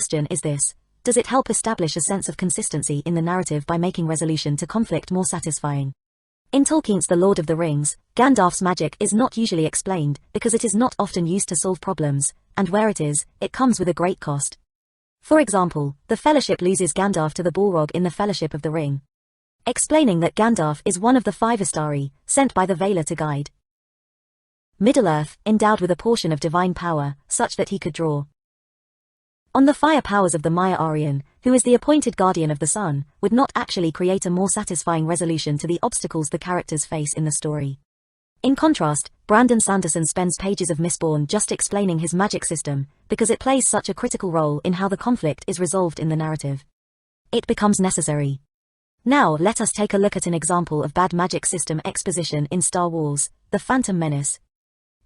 question is this: does it help establish a sense of consistency in the narrative by making resolution to conflict more satisfying? In Tolkien's The Lord of the Rings, Gandalf's magic is not usually explained because it is not often used to solve problems, and where it is, it comes with a great cost. For example, the Fellowship loses Gandalf to the Balrog in the Fellowship of the Ring, explaining that Gandalf is one of the 5 Astari, sent by the Valar to guide Middle-earth, endowed with a portion of divine power, such that he could draw on the fire powers of the Maiar, who is the appointed guardian of the sun, would not actually create a more satisfying resolution to the obstacles the characters face in the story. In contrast, Brandon Sanderson spends pages of Mistborn just explaining his magic system, because it plays such a critical role in how the conflict is resolved in the narrative. It becomes necessary. Now let us take a look at an example of bad magic system exposition in Star Wars: The Phantom Menace.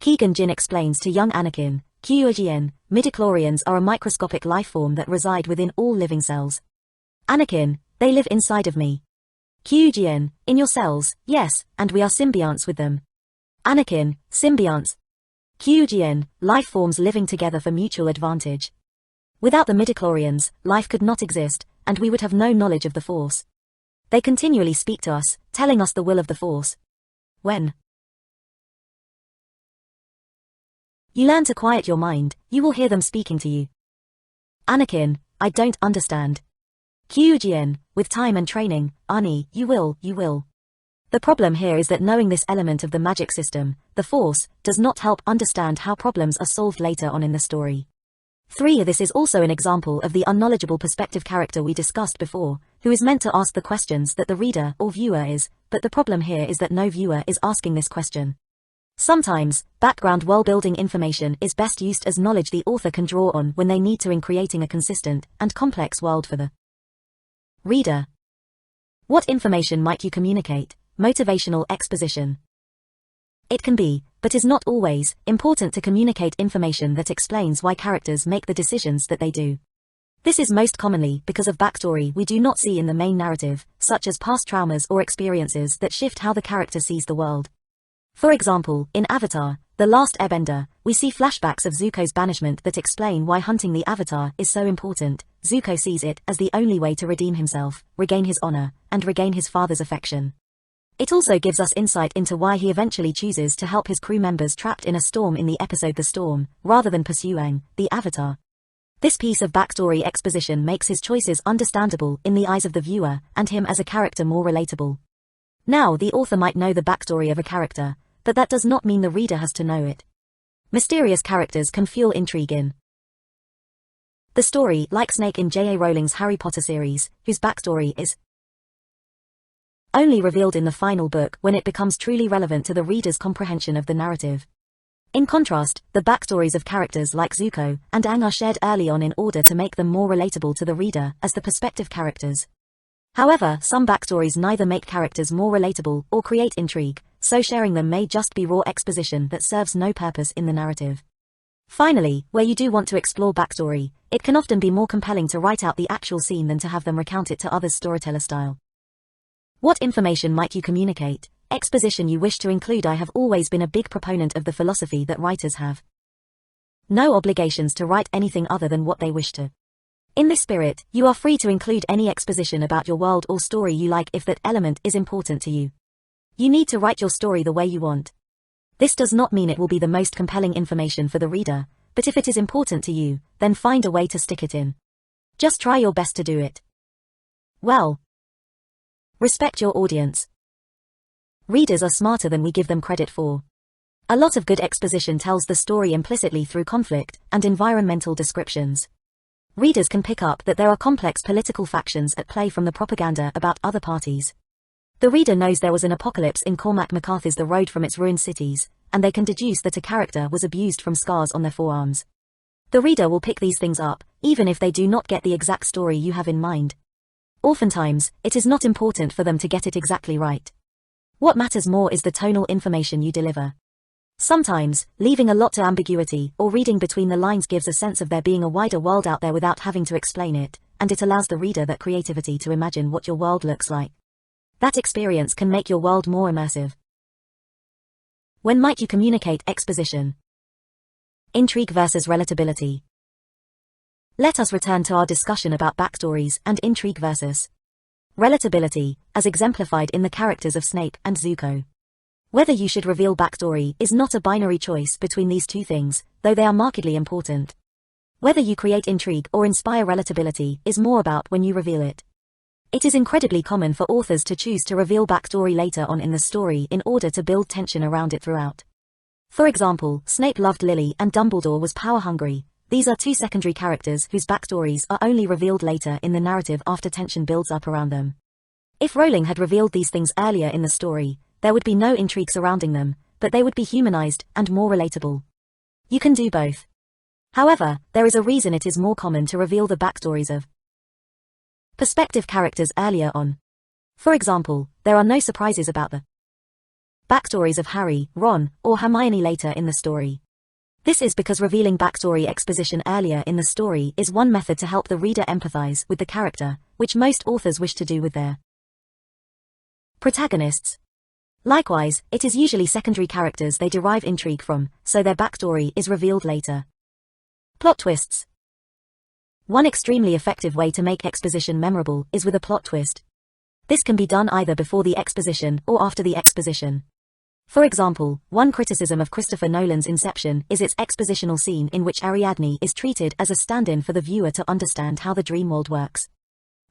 Qui-Gon Jinn explains to young Anakin, Qui-Gon, midichlorians are a microscopic lifeform that reside within all living cells. Anakin, they live inside of me. Qui-Gon, in your cells, yes, and we are symbionts with them. Anakin, symbionts. Qui-Gon, life forms living together for mutual advantage. Without the midichlorians, life could not exist, and we would have no knowledge of the Force. They continually speak to us, telling us the will of the Force. When you learn to quiet your mind, you will hear them speaking to you. Anakin, I don't understand. Qui-Gon, with time and training, Ani, you will. The problem here is that knowing this element of the magic system, the Force, does not help understand how problems are solved later on in the story. 3. This is also an example of the unknowledgeable perspective character we discussed before, who is meant to ask the questions that the reader or viewer is, but the problem here is that no viewer is asking this question. Sometimes, background world-building information is best used as knowledge the author can draw on when they need to in creating a consistent and complex world for the reader. What information might you communicate? Motivational exposition. It can be, but is not always, important to communicate information that explains why characters make the decisions that they do. This is most commonly because of backstory we do not see in the main narrative, such as past traumas or experiences that shift how the character sees the world. For example, in Avatar: The Last Airbender, we see flashbacks of Zuko's banishment that explain why hunting the Avatar is so important. Zuko sees it as the only way to redeem himself, regain his honor, and regain his father's affection. It also gives us insight into why he eventually chooses to help his crew members trapped in a storm in the episode The Storm, rather than pursuing the Avatar. This piece of backstory exposition makes his choices understandable in the eyes of the viewer, and him as a character more relatable. Now, the author might know the backstory of a character, but that does not mean the reader has to know it. Mysterious characters can fuel intrigue in the story, like Snape in J.A. Rowling's Harry Potter series, whose backstory is only revealed in the final book when it becomes truly relevant to the reader's comprehension of the narrative. In contrast, the backstories of characters like Zuko and Aang are shared early on in order to make them more relatable to the reader as the perspective characters. However, some backstories neither make characters more relatable or create intrigue, so sharing them may just be raw exposition that serves no purpose in the narrative. Finally, where you do want to explore backstory, it can often be more compelling to write out the actual scene than to have them recount it to others' storyteller style. What information might you communicate? Exposition you wish to include. I have always been a big proponent of the philosophy that writers have no obligations to write anything other than what they wish to. In this spirit, you are free to include any exposition about your world or story you like if that element is important to you. You need to write your story the way you want. This does not mean it will be the most compelling information for the reader, but if it is important to you, then find a way to stick it in. Just try your best to do it well. Respect your audience. Readers are smarter than we give them credit for. A lot of good exposition tells the story implicitly through conflict and environmental descriptions. Readers can pick up that there are complex political factions at play from the propaganda about other parties. The reader knows there was an apocalypse in Cormac McCarthy's The Road from its Ruined Cities, and they can deduce that a character was abused from scars on their forearms. The reader will pick these things up, even if they do not get the exact story you have in mind. Oftentimes, it is not important for them to get it exactly right. What matters more is the tonal information you deliver. Sometimes, leaving a lot to ambiguity or reading between the lines gives a sense of there being a wider world out there without having to explain it, and it allows the reader that creativity to imagine what your world looks like. That experience can make your world more immersive. When might you communicate exposition? Intrigue versus relatability. Let us return to our discussion about backstories and intrigue versus relatability, as exemplified in the characters of Snape and Zuko. Whether you should reveal backstory is not a binary choice between these two things, though they are markedly important. Whether you create intrigue or inspire relatability is more about when you reveal it. It is incredibly common for authors to choose to reveal backstory later on in the story in order to build tension around it throughout. For example, Snape loved Lily and Dumbledore was power-hungry. These are two secondary characters whose backstories are only revealed later in the narrative after tension builds up around them. If Rowling had revealed these things earlier in the story, there would be no intrigue surrounding them, but they would be humanized and more relatable. You can do both. However, there is a reason it is more common to reveal the backstories of perspective characters earlier on. For example, there are no surprises about the backstories of Harry, Ron, or Hermione later in the story. This is because revealing backstory exposition earlier in the story is one method to help the reader empathize with the character, which most authors wish to do with their protagonists. Likewise, it is usually secondary characters they derive intrigue from, so their backstory is revealed later. Plot twists. One extremely effective way to make exposition memorable is with a plot twist. This can be done either before the exposition or after the exposition. For example, one criticism of Christopher Nolan's Inception is its expositional scene in which Ariadne is treated as a stand-in for the viewer to understand how the dream world works.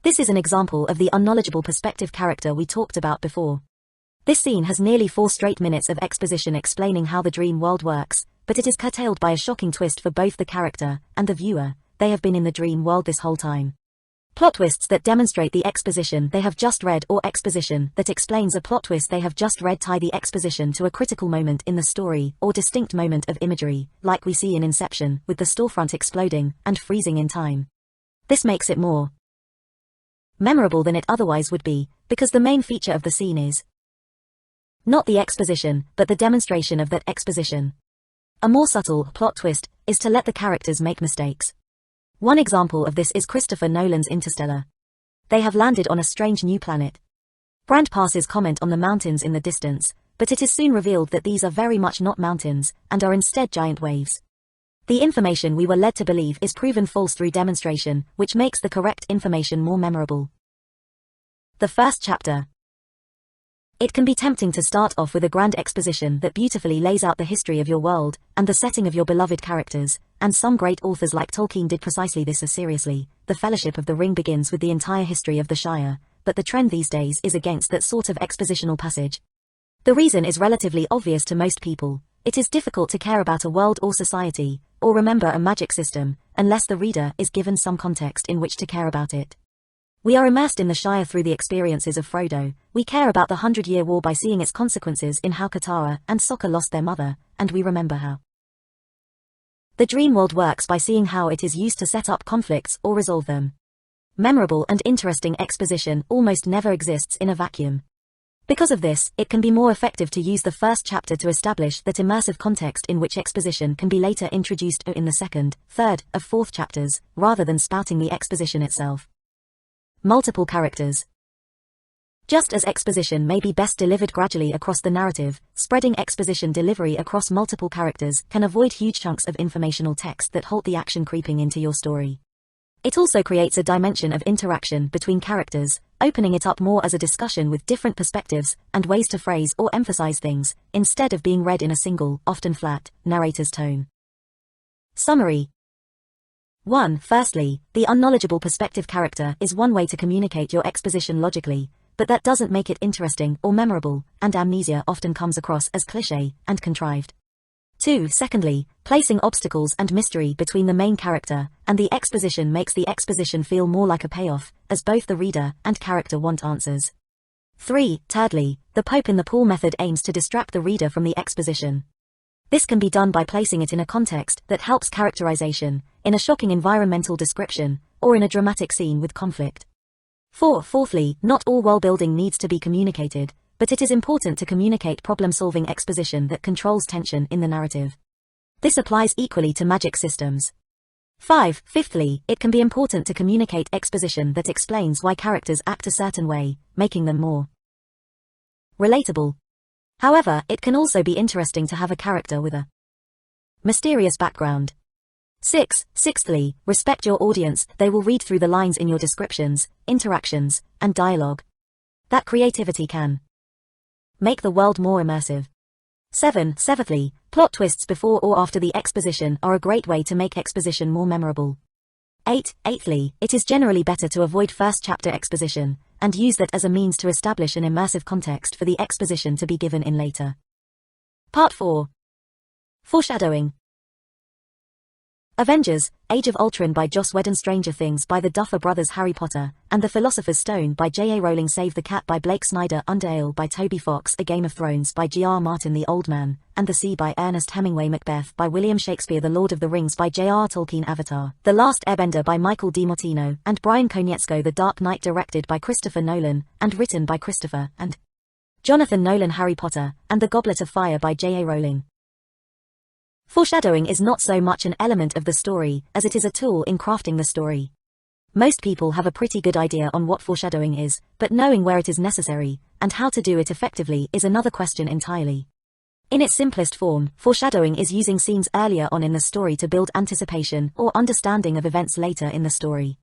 This is an example of the unknowledgeable perspective character we talked about before. This scene has nearly 4 straight minutes of exposition explaining how the dream world works, but it is curtailed by a shocking twist for both the character and the viewer. They have been in the dream world this whole time. Plot twists that demonstrate the exposition they have just read or exposition that explains a plot twist they have just read tie the exposition to a critical moment in the story or distinct moment of imagery, like we see in Inception with the storefront exploding and freezing in time. This makes it more memorable than it otherwise would be, because the main feature of the scene is not the exposition, but the demonstration of that exposition. A more subtle plot twist is to let the characters make mistakes. One example of this is Christopher Nolan's Interstellar. They have landed on a strange new planet. Brand passes comment on the mountains in the distance, but it is soon revealed that these are very much not mountains, and are instead giant waves. The information we were led to believe is proven false through demonstration, which makes the correct information more memorable. The first chapter. It can be tempting to start off with a grand exposition that beautifully lays out the history of your world, and the setting of your beloved characters, and some great authors like Tolkien did precisely this. Seriously, The Fellowship of the Ring begins with the entire history of the Shire, but the trend these days is against that sort of expositional passage. The reason is relatively obvious to most people. It is difficult to care about a world or society, or remember a magic system, unless the reader is given some context in which to care about it. We are immersed in the Shire through the experiences of Frodo. We care about the 100-Year War by seeing its consequences in how Katara and Sokka lost their mother, and we remember how the dream world works by seeing how it is used to set up conflicts or resolve them. Memorable and interesting exposition almost never exists in a vacuum. Because of this, it can be more effective to use the first chapter to establish that immersive context in which exposition can be later introduced in the second, third, or fourth chapters, rather than spouting the exposition itself. Multiple characters. Just as exposition may be best delivered gradually across the narrative, spreading exposition delivery across multiple characters can avoid huge chunks of informational text that halt the action creeping into your story. It also creates a dimension of interaction between characters, opening it up more as a discussion with different perspectives and ways to phrase or emphasize things, instead of being read in a single, often flat, narrator's tone. Summary. 1. Firstly, the unknowledgeable perspective character is one way to communicate your exposition logically, but that doesn't make it interesting or memorable, and amnesia often comes across as cliché and contrived. 2. Secondly, placing obstacles and mystery between the main character and the exposition makes the exposition feel more like a payoff, as both the reader and character want answers. 3. Thirdly, the Pope in the Pool method aims to distract the reader from the exposition. This can be done by placing it in a context that helps characterization, in a shocking environmental description, or in a dramatic scene with conflict. 4. Fourthly, not all world-building needs to be communicated, but it is important to communicate problem-solving exposition that controls tension in the narrative. This applies equally to magic systems. 5. Fifthly, it can be important to communicate exposition that explains why characters act a certain way, making them more relatable. However, it can also be interesting to have a character with a mysterious background. Sixthly, respect your audience. They will read through the lines in your descriptions, interactions, and dialogue. That creativity can make the world more immersive. Seventhly, plot twists before or after the exposition are a great way to make exposition more memorable. Eighthly, it is generally better to avoid first chapter exposition, and use that as a means to establish an immersive context for the exposition to be given in later. Part 4. Foreshadowing. Avengers, Age of Ultron by Joss Whedon, Stranger Things by the Duffer Brothers, Harry Potter and the Philosopher's Stone by J.A. Rowling, Save the Cat by Blake Snyder, Undertale by Toby Fox, A Game of Thrones by G.R. Martin, The Old Man and the Sea by Ernest Hemingway, Macbeth by William Shakespeare, The Lord of the Rings by J.R. Tolkien, Avatar, The Last Airbender by Michael DiMartino and Brian Konietzko, The Dark Knight directed by Christopher Nolan and written by Christopher and Jonathan Nolan, Harry Potter and The Goblet of Fire by J.A. Rowling. Foreshadowing is not so much an element of the story as it is a tool in crafting the story. Most people have a pretty good idea on what foreshadowing is, but knowing where it is necessary and how to do it effectively is another question entirely. In its simplest form, foreshadowing is using scenes earlier on in the story to build anticipation or understanding of events later in the story.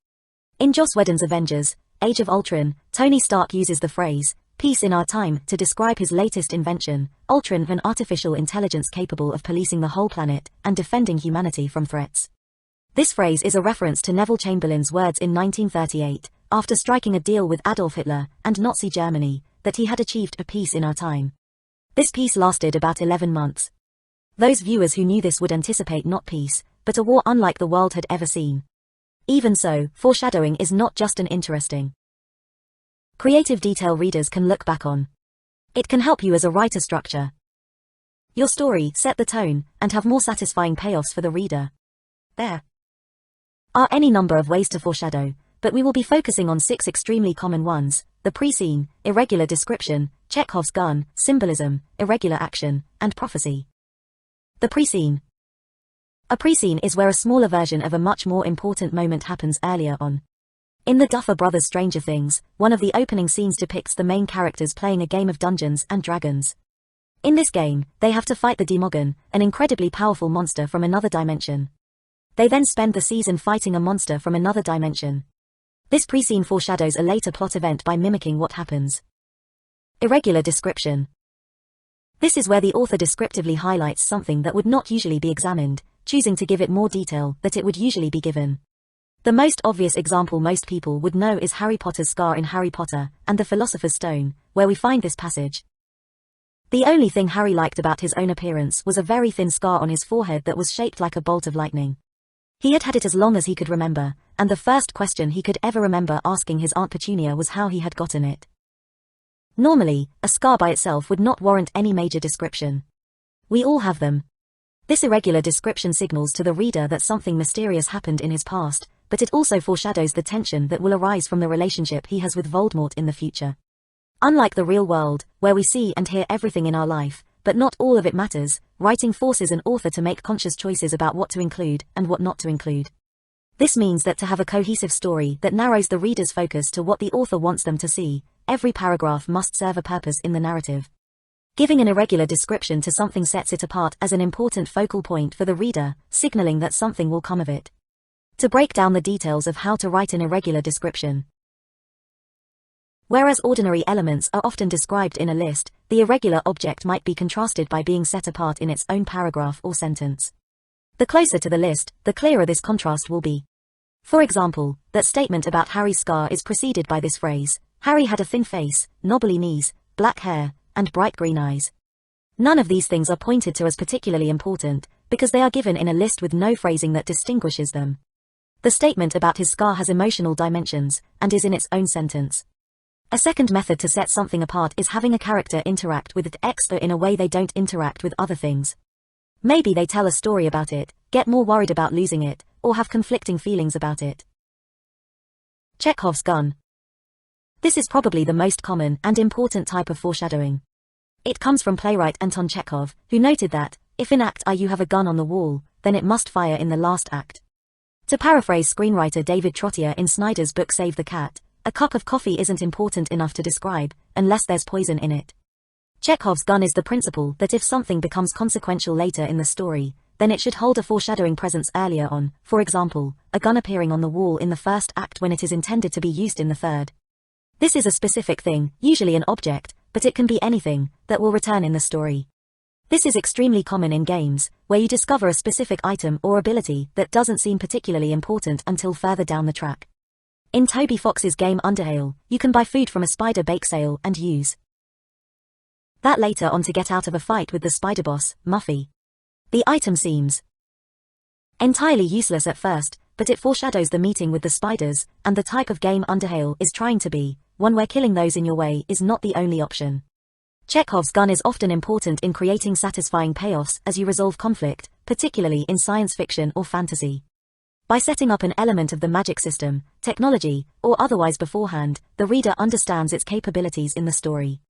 In Joss Whedon's Avengers, Age of Ultron, Tony Stark uses the phrase, "Peace in our time," to describe his latest invention, Ultron, an artificial intelligence capable of policing the whole planet and defending humanity from threats. This phrase is a reference to Neville Chamberlain's words in 1938, after striking a deal with Adolf Hitler and Nazi Germany, that he had achieved a peace in our time. This peace lasted about 11 months. Those viewers who knew this would anticipate not peace, but a war unlike the world had ever seen. Even so, foreshadowing is not just an interesting creative detail readers can look back on. It can help you as a writer structure your story, set the tone, and have more satisfying payoffs for the reader. There are any number of ways to foreshadow, but we will be focusing on 6 extremely common ones: the pre-scene, irregular description, Chekhov's gun, symbolism, irregular action, and prophecy. The pre-scene. A pre-scene is where a smaller version of a much more important moment happens earlier on. In the Duffer Brothers' Stranger Things, one of the opening scenes depicts the main characters playing a game of Dungeons and Dragons. In this game, they have to fight the Demogon, an incredibly powerful monster from another dimension. They then spend the season fighting a monster from another dimension. This pre-scene foreshadows a later plot event by mimicking what happens. Irregular description. This is where the author descriptively highlights something that would not usually be examined, choosing to give it more detail that it would usually be given. The most obvious example most people would know is Harry Potter's scar in Harry Potter and the Philosopher's Stone, where we find this passage. The only thing Harry liked about his own appearance was a very thin scar on his forehead that was shaped like a bolt of lightning. He had had it as long as he could remember, and the first question he could ever remember asking his Aunt Petunia was how he had gotten it. Normally, a scar by itself would not warrant any major description. We all have them. This irregular description signals to the reader that something mysterious happened in his past, but it also foreshadows the tension that will arise from the relationship he has with Voldemort in the future. Unlike the real world, where we see and hear everything in our life, but not all of it matters, writing forces an author to make conscious choices about what to include and what not to include. This means that to have a cohesive story that narrows the reader's focus to what the author wants them to see, every paragraph must serve a purpose in the narrative. Giving an irregular description to something sets it apart as an important focal point for the reader, signaling that something will come of it. To break down the details of how to write an irregular description. Whereas ordinary elements are often described in a list, the irregular object might be contrasted by being set apart in its own paragraph or sentence. The closer to the list, the clearer this contrast will be. For example, that statement about Harry's scar is preceded by this phrase: Harry had a thin face, knobbly knees, black hair, and bright green eyes. None of these things are pointed to as particularly important, because they are given in a list with no phrasing that distinguishes them. The statement about his scar has emotional dimensions, and is in its own sentence. A second method to set something apart is having a character interact with it extra in a way they don't interact with other things. Maybe they tell a story about it, get more worried about losing it, or have conflicting feelings about it. Chekhov's gun. This is probably the most common and important type of foreshadowing. It comes from playwright Anton Chekhov, who noted that, if in Act I you have a gun on the wall, then it must fire in the last act. To paraphrase screenwriter David Trottier in Snyder's book Save the Cat, a cup of coffee isn't important enough to describe, unless there's poison in it. Chekhov's gun is the principle that if something becomes consequential later in the story, then it should hold a foreshadowing presence earlier on, for example, a gun appearing on the wall in the first act when it is intended to be used in the third. This is a specific thing, usually an object, but it can be anything, that will return in the story. This is extremely common in games, where you discover a specific item or ability that doesn't seem particularly important until further down the track. In Toby Fox's game Undertale, you can buy food from a spider bake sale and use that later on to get out of a fight with the spider boss, Muffy. The item seems entirely useless at first, but it foreshadows the meeting with the spiders, and the type of game Undertale is trying to be, one where killing those in your way is not the only option. Chekhov's gun is often important in creating satisfying payoffs as you resolve conflict, particularly in science fiction or fantasy. By setting up an element of the magic system, technology, or otherwise beforehand, the reader understands its capabilities in the story.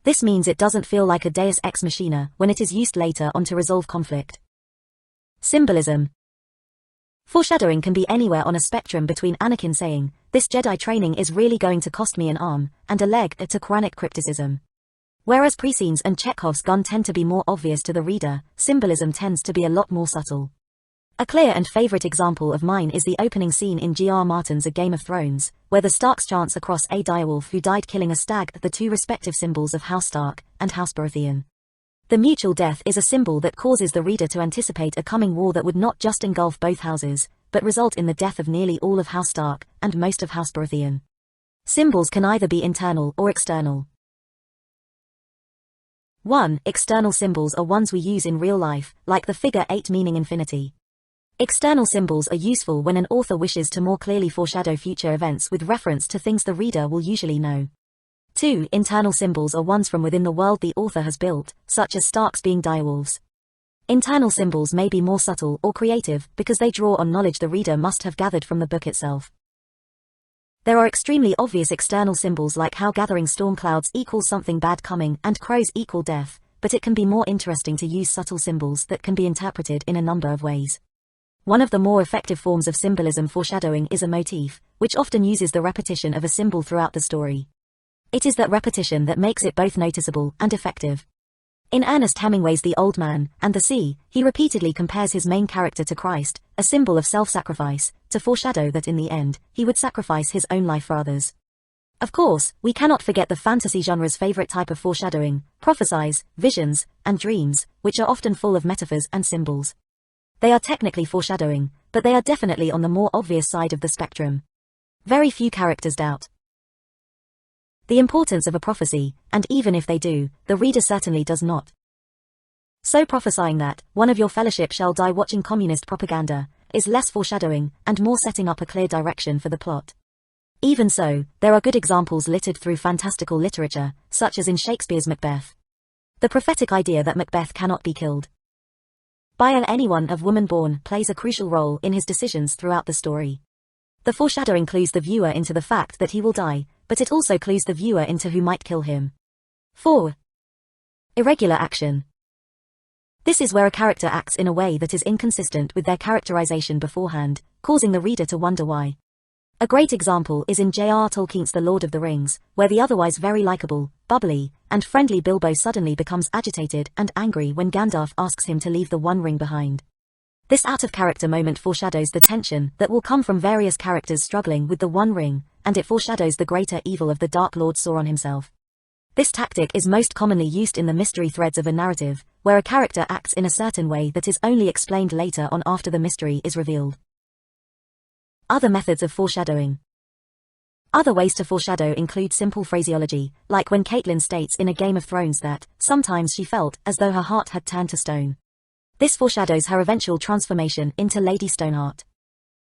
This means it doesn't feel like a deus ex machina when it is used later on to resolve conflict. Symbolism. Foreshadowing can be anywhere on a spectrum between Anakin saying, "This Jedi training is really going to cost me an arm and a leg," to Quranic crypticism. Whereas prescenes and Chekhov's gun tend to be more obvious to the reader, symbolism tends to be a lot more subtle. A clear and favorite example of mine is the opening scene in G.R. Martin's A Game of Thrones, where the Starks chants across a direwolf who died killing a stag, the two respective symbols of House Stark and House Baratheon. The mutual death is a symbol that causes the reader to anticipate a coming war that would not just engulf both houses, but result in the death of nearly all of House Stark and most of House Baratheon. Symbols can either be internal or external. 1. External symbols are ones we use in real life, like the figure 8 meaning infinity. External symbols are useful when an author wishes to more clearly foreshadow future events with reference to things the reader will usually know. 2. Internal symbols are ones from within the world the author has built, such as Starks being direwolves. Internal symbols may be more subtle or creative because they draw on knowledge the reader must have gathered from the book itself. There are extremely obvious external symbols like how gathering storm clouds equals something bad coming and crows equal death, but it can be more interesting to use subtle symbols that can be interpreted in a number of ways. One of the more effective forms of symbolism foreshadowing is a motif, which often uses the repetition of a symbol throughout the story. It is that repetition that makes it both noticeable and effective. In Ernest Hemingway's The Old Man and the Sea, he repeatedly compares his main character to Christ, a symbol of self-sacrifice, to foreshadow that in the end, he would sacrifice his own life for others. Of course, we cannot forget the fantasy genre's favorite type of foreshadowing, prophecies, visions, and dreams, which are often full of metaphors and symbols. They are technically foreshadowing, but they are definitely on the more obvious side of the spectrum. Very few characters doubt the importance of a prophecy, and even if they do, the reader certainly does not. So prophesying that one of your fellowship shall die watching communist propaganda is less foreshadowing and more setting up a clear direction for the plot. Even so, there are good examples littered through fantastical literature, such as in Shakespeare's Macbeth. The prophetic idea that Macbeth cannot be killed by anyone of woman born plays a crucial role in his decisions throughout the story. The foreshadowing clues the viewer into the fact that he will die, but it also clues the viewer into who might kill him. 4. Irregular action. This is where a character acts in a way that is inconsistent with their characterization beforehand, causing the reader to wonder why. A great example is in J.R. Tolkien's The Lord of the Rings, where the otherwise very likable, bubbly, and friendly Bilbo suddenly becomes agitated and angry when Gandalf asks him to leave the One Ring behind. This out-of-character moment foreshadows the tension that will come from various characters struggling with the One Ring, and it foreshadows the greater evil of the Dark Lord Sauron himself. This tactic is most commonly used in the mystery threads of a narrative, where a character acts in a certain way that is only explained later on after the mystery is revealed. Other methods of foreshadowing. Other ways to foreshadow include simple phraseology, like when Catelyn states in A Game of Thrones that sometimes she felt as though her heart had turned to stone. This foreshadows her eventual transformation into Lady Stoneheart.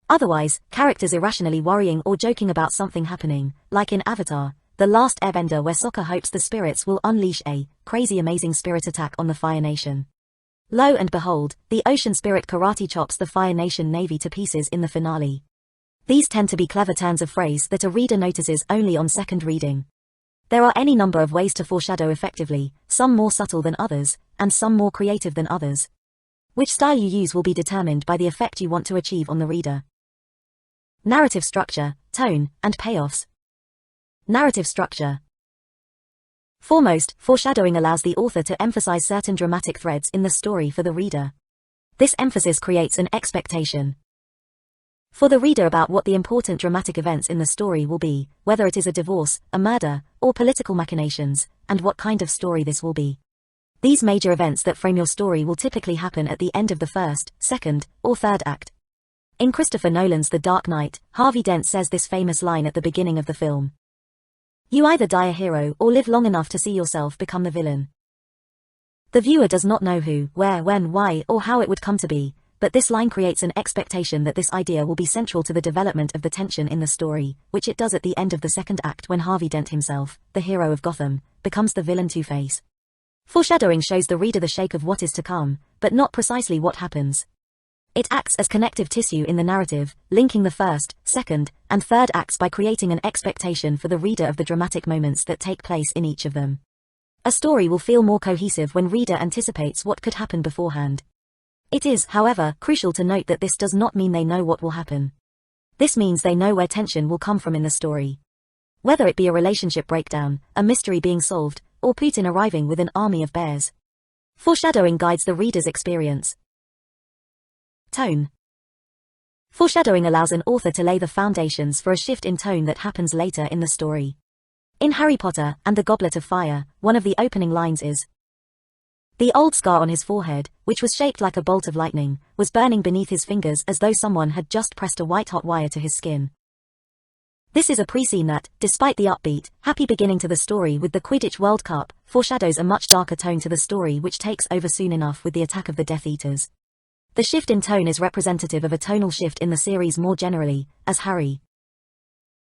Otherwise, characters irrationally worrying or joking about something happening, like in Avatar, The Last Airbender, where Sokka hopes the spirits will unleash a crazy amazing spirit attack on the Fire Nation. Lo and behold, the ocean spirit karate chops the Fire Nation navy to pieces in the finale. These tend to be clever turns of phrase that a reader notices only on second reading. There are any number of ways to foreshadow effectively, some more subtle than others, and some more creative than others. Which style you use will be determined by the effect you want to achieve on the reader. Narrative structure, tone, and payoffs. Narrative structure. Foremost, foreshadowing allows the author to emphasize certain dramatic threads in the story for the reader. This emphasis creates an expectation for the reader about what the important dramatic events in the story will be, whether it is a divorce, a murder, or political machinations, and what kind of story this will be. These major events that frame your story will typically happen at the end of the first, second, or third act. In Christopher Nolan's The Dark Knight, Harvey Dent says this famous line at the beginning of the film: "You either die a hero or live long enough to see yourself become the villain." The viewer does not know who, where, when, why, or how it would come to be, but this line creates an expectation that this idea will be central to the development of the tension in the story, which it does at the end of the second act when Harvey Dent himself, the hero of Gotham, becomes the villain Two-Face. Foreshadowing shows the reader the shape of what is to come, but not precisely what happens. It acts as connective tissue in the narrative, linking the first, second, and third acts by creating an expectation for the reader of the dramatic moments that take place in each of them. A story will feel more cohesive when reader anticipates what could happen beforehand. It is, however, crucial to note that this does not mean they know what will happen. This means they know where tension will come from in the story. Whether it be a relationship breakdown, a mystery being solved, or Putin arriving with an army of bears. Foreshadowing guides the reader's experience. Tone. Foreshadowing allows an author to lay the foundations for a shift in tone that happens later in the story. In Harry Potter and the Goblet of Fire, one of the opening lines is, "The old scar on his forehead, which was shaped like a bolt of lightning, was burning beneath his fingers as though someone had just pressed a white-hot wire to his skin." This is a pre-scene that, despite the upbeat, happy beginning to the story with the Quidditch World Cup, foreshadows a much darker tone to the story which takes over soon enough with the attack of the Death Eaters. The shift in tone is representative of a tonal shift in the series more generally, as Harry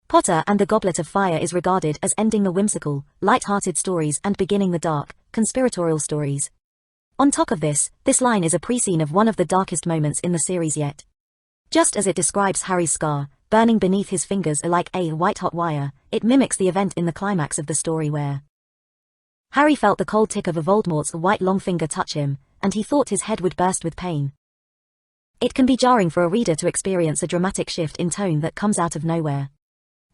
Potter and the Goblet of Fire is regarded as ending the whimsical, light-hearted stories and beginning the dark, conspiratorial stories. On top of this, this line is a pre-scene of one of the darkest moments in the series yet. Just as it describes Harry's scar, burning beneath his fingers like a white-hot wire, it mimics the event in the climax of the story where Harry felt the cold tick of a Voldemort's white long finger touch him, and he thought his head would burst with pain. It can be jarring for a reader to experience a dramatic shift in tone that comes out of nowhere.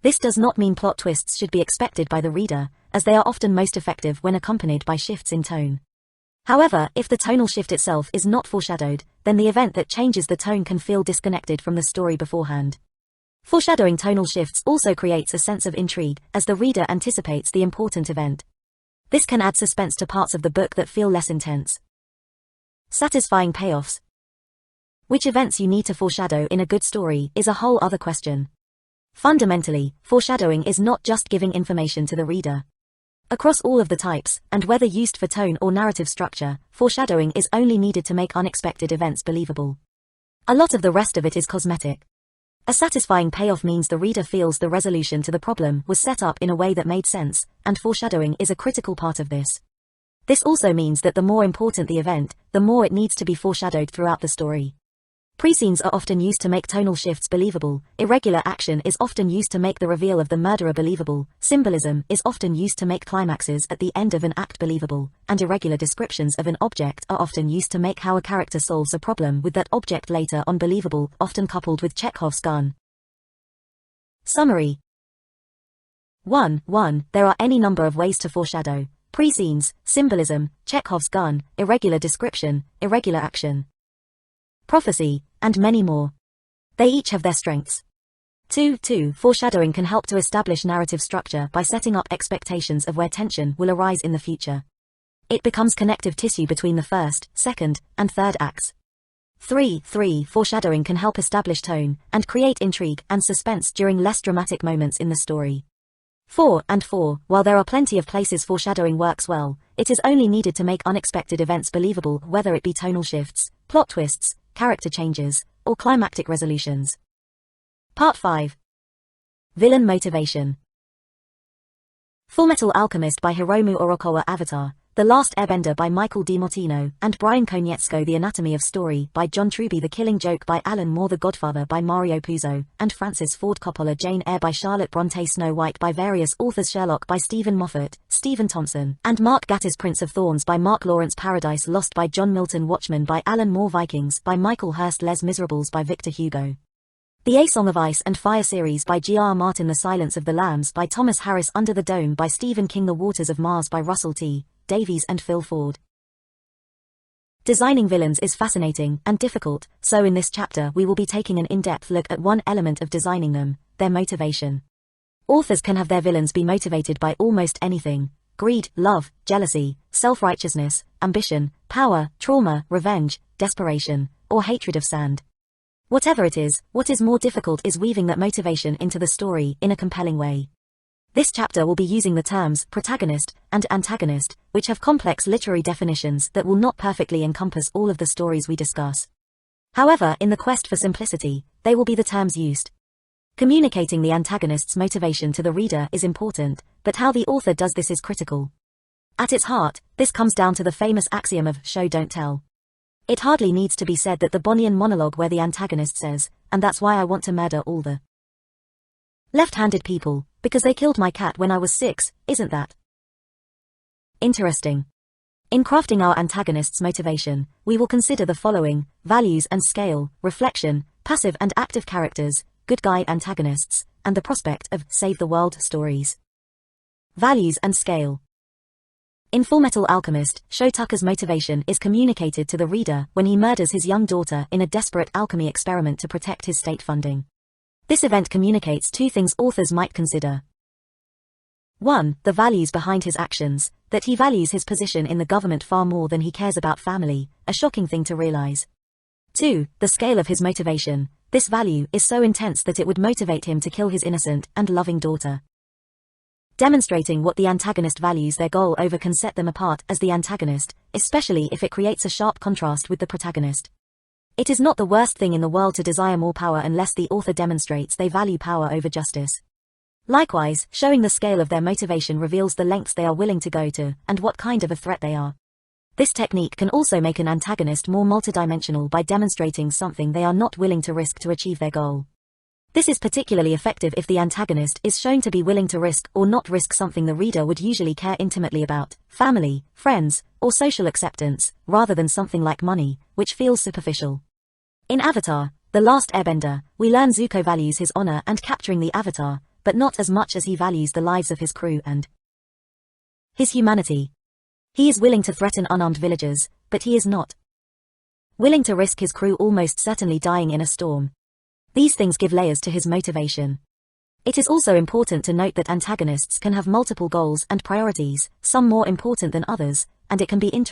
This does not mean plot twists should be expected by the reader, as they are often most effective when accompanied by shifts in tone. However, if the tonal shift itself is not foreshadowed, then the event that changes the tone can feel disconnected from the story beforehand. Foreshadowing tonal shifts also creates a sense of intrigue, as the reader anticipates the important event. This can add suspense to parts of the book that feel less intense. Satisfying payoffs. Which events you need to foreshadow in a good story is a whole other question. Fundamentally, foreshadowing is not just giving information to the reader. Across all of the types, and whether used for tone or narrative structure, foreshadowing is only needed to make unexpected events believable. A lot of the rest of it is cosmetic. A satisfying payoff means the reader feels the resolution to the problem was set up in a way that made sense, and foreshadowing is a critical part of this. This also means that the more important the event, the more it needs to be foreshadowed throughout the story. Pre-scenes are often used to make tonal shifts believable, irregular action is often used to make the reveal of the murderer believable, symbolism is often used to make climaxes at the end of an act believable, and irregular descriptions of an object are often used to make how a character solves a problem with that object later on believable, often coupled with Chekhov's gun. Summary. 1. There are any number of ways to foreshadow: pre-scenes, symbolism, Chekhov's gun, irregular description, irregular action, prophecy, and many more. They each have their strengths. 2. Foreshadowing can help to establish narrative structure by setting up expectations of where tension will arise in the future. It becomes connective tissue between the first, second, and third acts. 3. Foreshadowing can help establish tone and create intrigue and suspense during less dramatic moments in the story. 4. While there are plenty of places foreshadowing works well, it is only needed to make unexpected events believable, whether it be tonal shifts, plot twists, character changes, or climactic resolutions. Part 5. Villain motivation. Fullmetal Alchemist by Hiromu Orokawa. Avatar: The Last Airbender by Michael DiMartino and Brian Konietzko. The Anatomy of Story by John Truby. The Killing Joke by Alan Moore. The Godfather by Mario Puzo and Francis Ford Coppola. Jane Eyre by Charlotte Bronte. Snow White by various authors. Sherlock by Stephen Moffat, Stephen Thompson, and Mark Gatiss. Prince of Thorns by Mark Lawrence. Paradise Lost by John Milton. Watchmen by Alan Moore. Vikings by Michael Hurst. Les Miserables by Victor Hugo. The A Song of Ice and Fire series by G.R. Martin. The Silence of the Lambs by Thomas Harris. Under the Dome by Stephen King. The Waters of Mars by Russell T. Davies and Phil Ford. Designing villains is fascinating and difficult, so in this chapter we will be taking an in-depth look at one element of designing them, their motivation. Authors can have their villains be motivated by almost anything: greed, love, jealousy, self-righteousness, ambition, power, trauma, revenge, desperation, or hatred of sand. Whatever it is, what is more difficult is weaving that motivation into the story in a compelling way. This chapter will be using the terms protagonist and antagonist, which have complex literary definitions that will not perfectly encompass all of the stories we discuss. However, in the quest for simplicity, they will be the terms used. Communicating the antagonist's motivation to the reader is important, but how the author does this is critical. At its heart, this comes down to the famous axiom of show don't tell. It hardly needs to be said that the Bonnian monologue where the antagonist says, "And that's why I want to murder all the left-handed people, because they killed my cat when I was 6, isn't that interesting?" In crafting our antagonist's motivation, we will consider the following: values and scale, reflection, passive and active characters, good guy antagonists, and the prospect of save the world stories. Values and scale. In Fullmetal Alchemist, Sho Tucker's motivation is communicated to the reader when he murders his young daughter in a desperate alchemy experiment to protect his state funding. This event communicates two things authors might consider. 1. The values behind his actions, that he values his position in the government far more than he cares about family, a shocking thing to realize. 2. The scale of his motivation, this value is so intense that it would motivate him to kill his innocent and loving daughter. Demonstrating what the antagonist values their goal over can set them apart as the antagonist, especially if it creates a sharp contrast with the protagonist. It is not the worst thing in the world to desire more power unless the author demonstrates they value power over justice. Likewise, showing the scale of their motivation reveals the lengths they are willing to go to, and what kind of a threat they are. This technique can also make an antagonist more multidimensional by demonstrating something they are not willing to risk to achieve their goal. This is particularly effective if the antagonist is shown to be willing to risk or not risk something the reader would usually care intimately about, family, friends, or social acceptance, rather than something like money, which feels superficial. In Avatar, The Last Airbender, we learn Zuko values his honor and capturing the Avatar, but not as much as he values the lives of his crew and his humanity. He is willing to threaten unarmed villagers, but he is not willing to risk his crew almost certainly dying in a storm. These things give layers to his motivation. It is also important to note that antagonists can have multiple goals and priorities, some more important than others, and it can be interesting